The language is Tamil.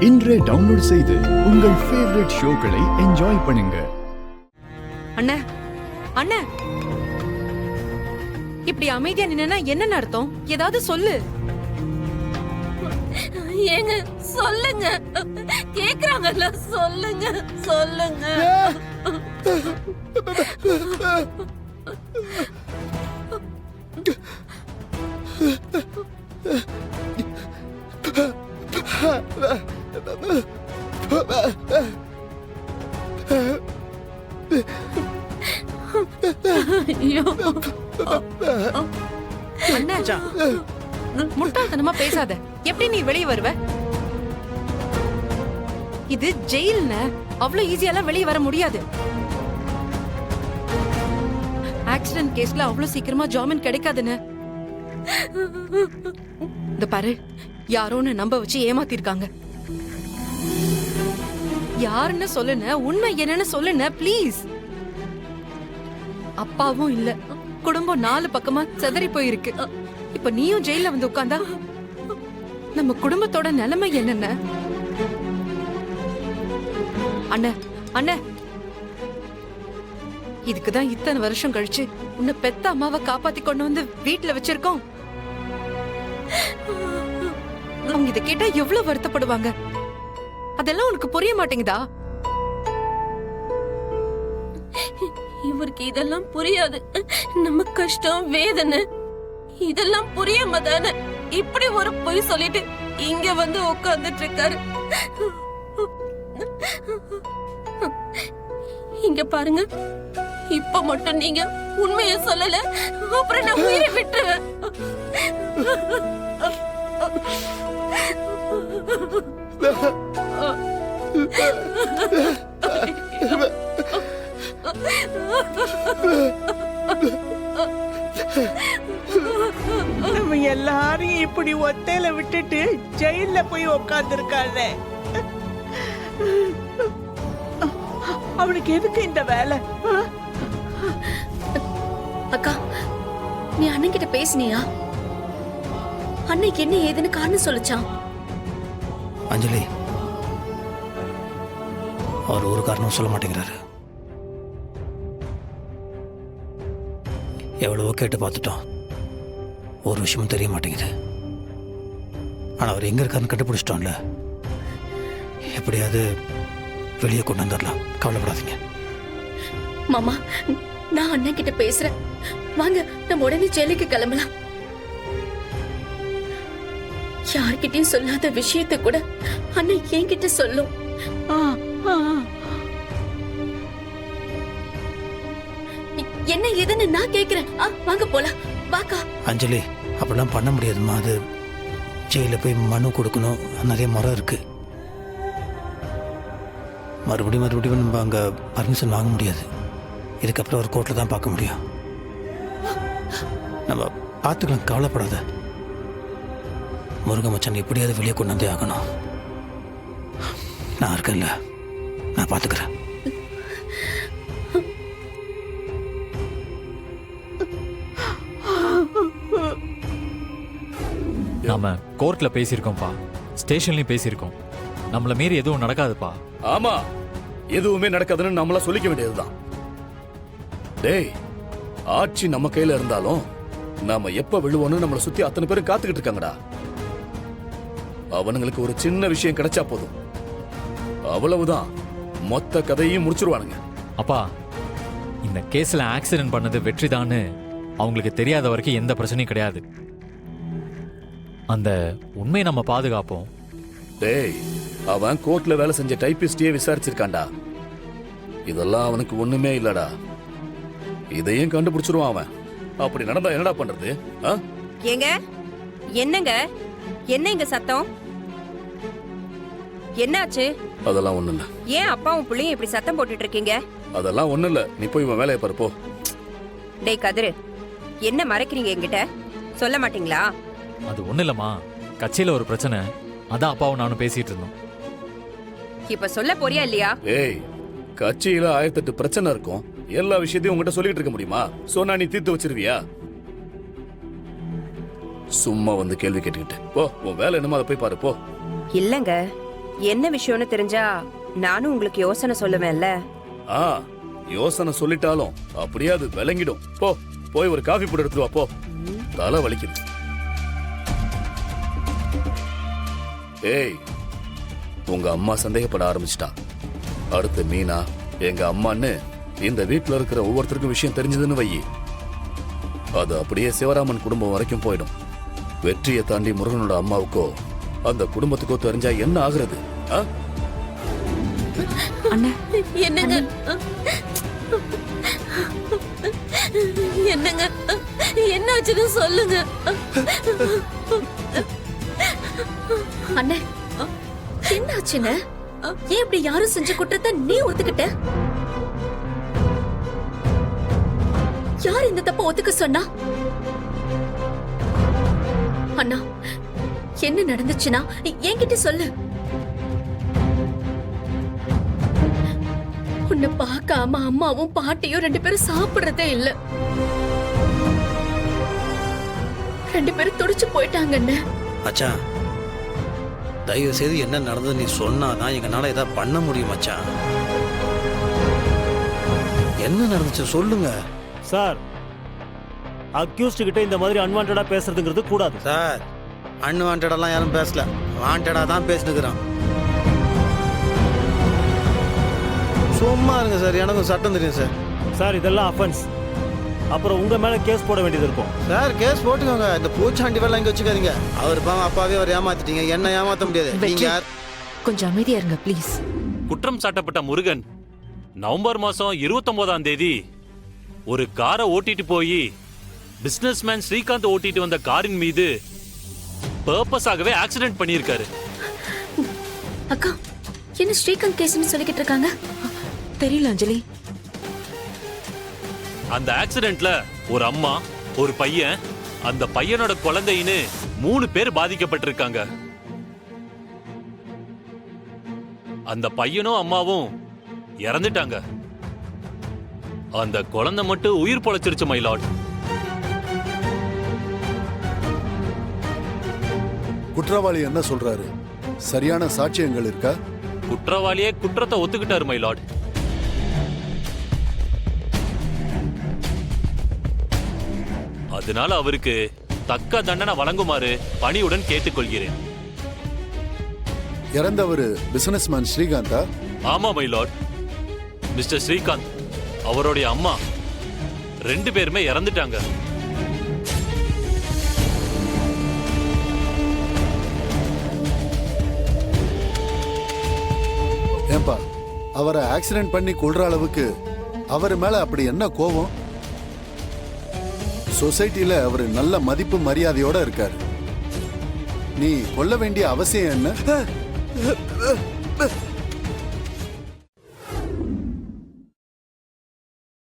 இன்றே டவுன்லோட் செய்து உங்கள் ஃபேவரட் ஷோக்களை என்ஜாய் பண்ணுங்க. அண்ணா அண்ணா, இப்படி அமைதியா நின்னா என்ன அர்த்தம்? ஏதாவது சொல்லு. ஏங்க சொல்லுங்க, கேக்குறாங்கல்ல, சொல்லுங்க சொல்லுங்க. ஐயோ அண்ணா, முட்டாள்தனமா பேசாத. எப்படி நீ வெளியே வருவ? இது ஜெயில்ன, அவ்வளவு ஈஸியாலாம் வெளியே வர முடியாது. ஆக்சிடென்ட் கேஸ்ல அவ்வளவு சீக்கிரமா ஜாமீன் கிடைக்காதுன்னு. இந்த பாரு, யாரோன்னு நம்ப வச்சு ஏமாத்திருக்காங்க. யாருன்னு சொல்லுன, உண்மை என்னன்னு சொல்லுன ப்ளீஸ். அப்பாவும் இல்ல, குடும்பம் 4 பக்கமா செதறி போயிருக்கு. இப்ப நீயும் ஜெயில வந்து உட்கார்ந்தா நம்ம குடும்பத்தோட நிலைமை என்னென்ன? அண்ணா அண்ணா, இதுக்குதான் இத்தனை வருஷம் கழிச்சு உன்னை பெத்த அம்மாவை காப்பாத்தி கொண்டு வந்து வீட்டுல வச்சிருக்கோம். அவங்க இதை கேட்டா எவ்வளவு வருத்தப்படுவாங்க. அதெல்லாம் உனக்கு புரிய மாட்டேங்குதா? இவருக்கு இதெல்லாம் புரியாது. நம்ம கஷ்டம், வேதனை இதெல்லாம் புரியாம தானே இப்படி ஒரு பொய் சொல்லிட்டு இங்க வந்து உட்கார்ந்துட்டு இருக்காரு. இங்க பாருங்க, இப்ப மட்டும் நீங்க உண்மையை சொல்லல, அப்புறம் நான் உயிரை விட்டுருவேன். நம்ம எல்லாரையும் இப்படி ஒத்தையில விட்டுட்டு ஜெயில போய் உட்கார்ந்துருக்கானே, அவனுக்கு எதுக்கு இந்த வேலை? அக்கா, நீ அண்ணன் கிட்ட பேசினியா? அன்னைக்கு என்ன ஏதுன்னு காரணம் சொல்லிச்சான்? அஞ்சலி, அவர் ஒரு காரணம் சொல்ல மாட்டேங்கிறாரு. எவ்வளவோ கேட்டு பார்த்துட்டோம், ஒரு விஷயமும் தெரிய மாட்டேங்குது. ஆனால் அவர் எங்கே இருக்காருன்னு கண்டுபிடிச்சிட்டோம்ல, எப்படியாவது வெளியே கொண்டு வந்துடலாம். கவலைப்படாதீங்க மாமா, நான் அண்ணன் கிட்ட பேசுறேன். வாங்க, நம்ம உடனே ஜெயிலுக்கு கிளம்பலாம். யார்கிட்டயும் சொல்லாத விஷயத்தை கூட அண்ணன் என்கிட்ட சொல்லும். என்ன ஏதுன்னு நான் கேக்குறேன். வாங்க போலாம், வாக்கா. அஞ்சலி, அப்படிலாம் பண்ண முடியாதுமா. அது ஜெயிலில் போய் மனு கொடுக்கணும், நிறைய முறை இருக்கு. மறுபடியும் நம்ம அங்கே பர்மிஷன் வாங்க முடியாது. இதுக்கப்புறம் ஒரு கோர்ட்டில் தான் பார்க்க முடியும். நம்ம பார்த்துக்கலாம், கவலைப்படாத. முருக மச்சான் எப்படியாவது வெளியே கொண்டு வந்தே ஆகணும். நான் இருக்கேன்ல, நான் பார்த்துக்கிறேன். நாம கோர்ட்ல பேசியிருக்கோம்ப்பா, ஸ்டேஷன்லயும் பேசியிருக்கோம். நம்மள மீறி எதுவும் நடக்காதுப்பா. ஆமா, எதுவுமே நடக்காதுன்னு நம்மள சொல்லிக்க வேண்டியதுதான். டேய், ஆட்சி நம்ம கையில இருந்தாலும் நாம எப்ப விழுவோன்னு நம்மள சுத்தி அத்தனை பேரும் காத்துக்கிட்டு இருக்காங்கடா. அவனுங்களுக்கு ஒரு சின்ன விஷயம் கிடைச்சா போதும், அவ்வளவுதான், மொத்த கதையும் முடிச்சிருவானுங்க. அப்பா, இந்த கேஸ்ல ஆக்சிடென்ட் பண்ணது வெற்றிதான்னு அவங்களுக்கு தெரியாத வரைக்கும் எந்த பிரச்சனையும் கிடையாது. அந்த உண்மையை நம்ம பாதுகாப்போம். டேய், அவன் கோர்ட்ல வேலை செஞ்ச டைபிஸ்டியே விசாரிச்சிருக்கான்டா. இதெல்லாம் அவனுக்கு ஒண்ணுமே இல்லடா. இதையும் கண்டுபிடிச்சிருவான் அவன். அப்படி நடந்தா என்னடா பண்றது? ஏங்க, என்னங்க, என்ன இங்க சத்தம்? என்னாச்சு? அதெல்லாம் ஒண்ணு இல்ல. ஏன் அப்பாவும் பிள்ளையும் இப்படி சத்தம் போட்டுட்டு இருக்கீங்க? அதெல்லாம் ஒண்ணு இல்ல, நீ போய் இவன் வேலையை பாரு போ. டேய் கதிரு, என்ன மறைக்கிறீங்க என்கிட்ட? சொல்ல மாட்டீங்களா? அது ஒண்ணு இல்லம்மா, கட்சியில ஒரு பிரச்சனை, அதான் அப்பாவும் நானும் பேசிட்டு இருந்தோம். இப்ப சொல்ல போறியா இல்லையா? ஏய், கட்சியில 1008 பிரச்சனை இருக்கும். எல்லா விஷயத்தையும் உங்ககிட்ட சொல்லிட்டு இருக்க முடியுமா? சொன்னா நீ தீர்த்து வச்சிருவியா? சும்மா வந்து கேள்வி கேட்டுக்கிட்டு போ, உன் வேலை என்னமோ அதை போய் பாரு போ. இல்லங்க, என்ன விஷயம்னு தெரிஞ்சா நானும் உங்களுக்கு யோசனை சொல்லுவேன்ல. ஆ, யோசனை சொல்லிட்டாலும் அப்படியே அது விளங்கிடும். போய் ஒரு காஃபி போட்டு எடுத்துட்டு வா போ. தலை வலிக்குது. ஏய், உங்க அம்மா சந்தேகப்பட ஆரம்பிச்சிட்டா. அடுத்து மீனா எங்க அம்மான்னு இந்த வீட்டுல இருக்கிற ஒவ்வொருத்தருக்கும் விஷயம் தெரிஞ்சதுன்னு வையி, அது அப்படியே சிவராமன் குடும்பம் வரைக்கும் போயிடும். வெற்றியை தாண்டி முருகனோட அம்மாவுக்கோ அந்த குடும்பத்துக்கோ தெரிஞ்சா என்ன ஆகுறது? என்னங்க என்னங்க என்னாச்சுன்னு சொல்லுங்க. அண்ணே, என்னாச்சுன்னு? ஏன் இப்படி யாரும் செஞ்ச குற்றத்தை நீ ஒத்துக்கிட்ட? யார் இந்த தப்ப ஒத்துக்க சொன்னா? அண்ணா, என்ன நடந்துச்சுன்னா என்கிட்ட சொல்லு. உன்னை பார்க்காம அம்மாவும் பாட்டியும் 2 பேரும் சாப்பிடுறதே இல்ல. 2 பேரும் துடிச்சு போயிட்டாங்கன்னு. மச்சான், தயவு செய்து என்ன நடந்தது நீ சொன்னாதான் எங்களால ஏதாவது பண்ண முடியும் மச்சான். என்ன நடந்துச்சு சொல்லுங்க சார். அக்யூஸ்ட் கிட்ட இந்த மாதிரி அன்வான்டா பேசுறதுங்கிறது கூடாது சார். அன்வான்டெல்லாம் யாரும் பேசல, வாண்டடா தான் பேசினுக்கிறான். சும்மா இருங்க சார், எனக்கும் சட்டம் தெரியும் சார். சார், இதெல்லாம் அஃபென்ஸ். அப்புறம் உங்க மேல கேஸ் போட வேண்டியது இருக்கும். சார், கேஸ் போட்டுக்கோங்க. இந்த பூச்சாண்டி வேலை இங்க வச்சுக்காதீங்க. அவர் பாவம் அப்பாவே அவர் ஏமாத்திட்டீங்க, என்ன ஏமாத்த முடியாது. நீங்க யார்? கொஞ்சம் அமைதியா இருங்க ப்ளீஸ். குற்றம் சாட்டப்பட்ட முருகன் நவம்பர் மாசம் 29ஆம் தேதி ஒரு காரை ஓட்டிட்டு போய் பிசினஸ்மேன் ஸ்ரீகாந்த் ஓட்டிட்டு வந்த காரின் மீது பர்பஸாகவே ஆக்சிடென்ட் பண்ணியிருக்காரு. அக்கா, என்ன ஸ்ரீகாந்த் கேஸ்னு சொல்லிக்கிட்டு இருக்காங்க? தெரியல அஞ்சலி. அந்த ஆக்சிடென்ட்ல ஒரு அம்மா, ஒரு பையன், அந்த பையனோட குழந்தைன்னு 3 பேர் பாதிக்கப்பட்டிருக்காங்க. அந்த பையனும் அம்மாவும் இறந்துட்டாங்க. அந்த குழந்தை மட்டும் உயிர் பொழைச்சிருச்சு மை லார்ட். குற்றவாளி என்ன சொல்றாரு? சரியான சாட்சியங்கள் இருக்கா? குற்றவாளியே குற்றத்தை ஒத்துக்கிட்டாரு மை லார்ட். அதனால அவருக்கு தக்க தண்டனை வழங்குமாறு பணியுடன் கேட்டுக்கொள்கிறேன். இறந்தவர் பிசினஸ்மேன் ஸ்ரீகாந்தா? ஆமா மை லார்ட். மிஸ்டர் ஸ்ரீகாந்த், அவருடைய அம்மா 2 பேருமே இறந்துட்டாங்க. ஏன்பா, அவரை ஆக்சிடென்ட் பண்ணி கொல்ற அளவுக்கு அவர் மேல அப்படி என்ன கோபம்? சொசைட்டில அவர் நல்ல மதிப்பு மரியாதையோட இருக்காரு. நீ கொல்ல வேண்டிய அவசியம் என்ன?